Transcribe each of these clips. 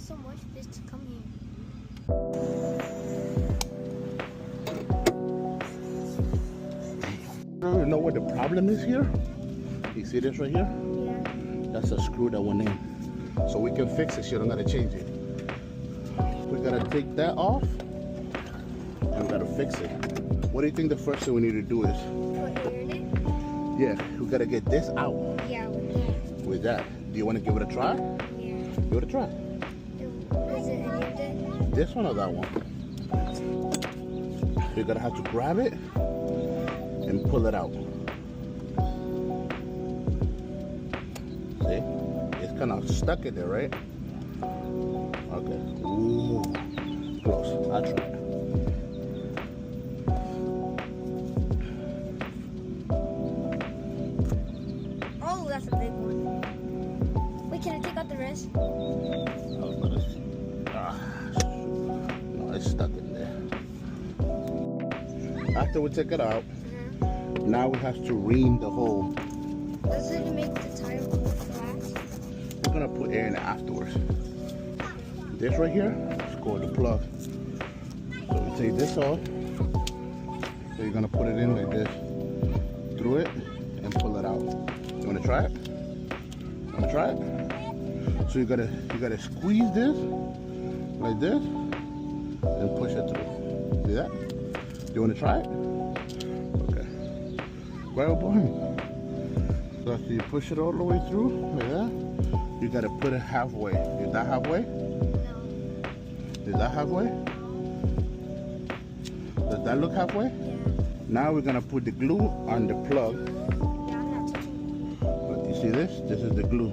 so much just to come here. You know what the problem is here? You see this right here? Yeah. That's a screw that went in. So we can fix it, you don't gotta change it. We gotta take that off and we gotta fix it. What do you think the first thing we need to do is? Put air in it? Yeah, we gotta get this out. Yeah, with that. With that. Do you wanna give it a try? Yeah. Give it a try. Is it any of that? This one or that one? You're gonna have to grab it and pull it out. See? It's kind of stuck in there, right? Okay. Ooh. Close. I'll try it. Oh, that's a big one. Wait, can I take out the rest? No, it's stuck in there. After we take it out, now we have to ream the hole. Does it make the tire go flat? We're gonna put air in it afterwards. This right here is called the plug. So we take this off. So you're gonna put it in like this, through it, and pull it out. You wanna try it? Wanna try it? So you gotta squeeze this like this and push it through. See that? You wanna try it? Okay. Right up behind. So after you push it all the way through, like that, you gotta put it halfway. Is that halfway? No. Is that halfway? Does that look halfway? Yeah. Now we're gonna put the glue on the plug. Yeah, I'm not touching Look, you see this? This is the glue.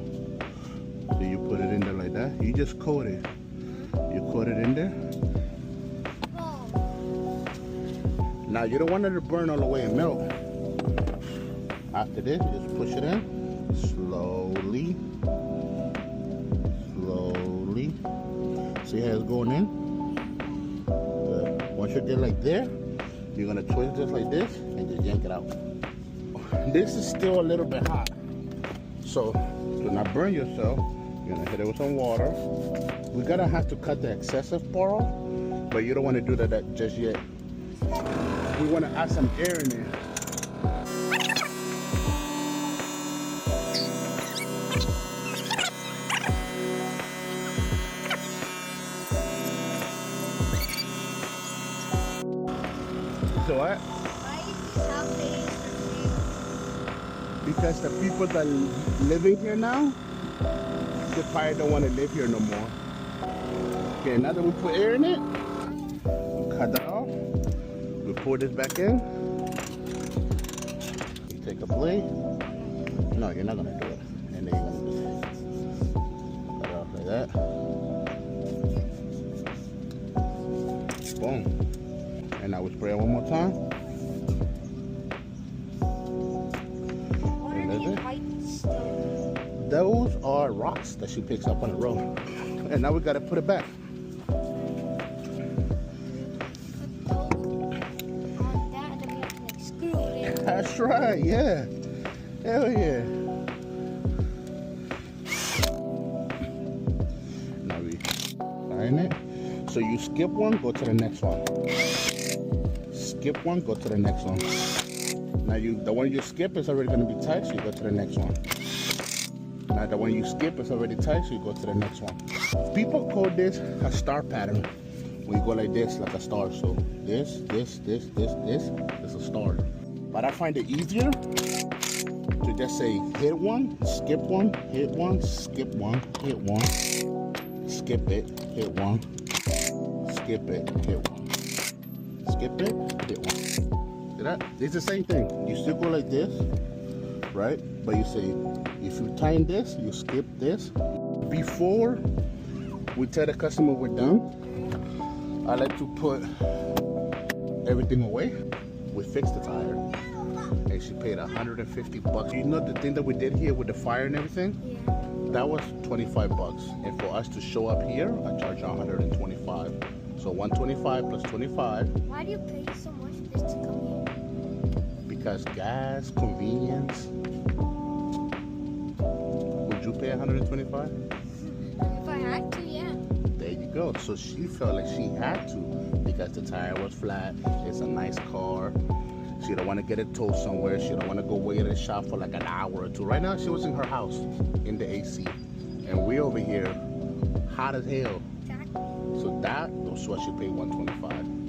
So you put it in there like that. You just coat it. You coat it in there. it. Oh. Now you don't want it to burn all the way and melt. After this, you just push it in slowly. Slowly. See how it's going in? Good. Once you get like there, you're gonna twist this like this and just yank it out. This is still a little bit hot. So to not burn yourself, you're gonna hit it with some water. We're gonna have to cut the excessive part off, but you don't want to do that just yet. We want to add some air in there. So what? Why is South Bay Because the people that living here now, they probably don't want to live here no more. Okay, now that we put air in it, we cut that off. We pour this back in. You take a blade. No, you're not gonna do it. And then you're gonna just cut it off like that. Boom. And now we spray it one more time. What are these white stones? Those are rocks that she picks up on the road. And now we gotta put it back. That's right, yeah. Hell yeah. Now we iron it. So you skip one, go to the next one. Skip one, go to the next one. Now the one you skip is already gonna be tight, so you go to the next one. Now the one you skip is already tight, so you go to the next one. People call this a star pattern. When you go like this, like a star. So this is a star. But I find it easier to just say hit one, skip one, hit one, skip one, hit one, skip it, hit one, skip it, hit one, skip it, hit one. See that? It's the same thing. You still go like this, right? But you say, if you time this, you skip this. Before we tell the customer we're done, I like to put everything away. We fixed the tire and she paid $150. You know the thing that we did here with the fire and everything? Yeah. That was $25. And for us to show up here, I charge $125. So $125 plus 25. Why do you pay so much just to come here? Because gas, convenience. Would you pay $125? If I had to, yeah. built. So she felt like she had to because the tire was flat. It's a nice car. She don't want to get it towed somewhere. She don't want to go wait at a shop for like an hour or two. Right now, she was in her house in the AC. And we over here, hot as hell. Exactly. So that was what she paid $125.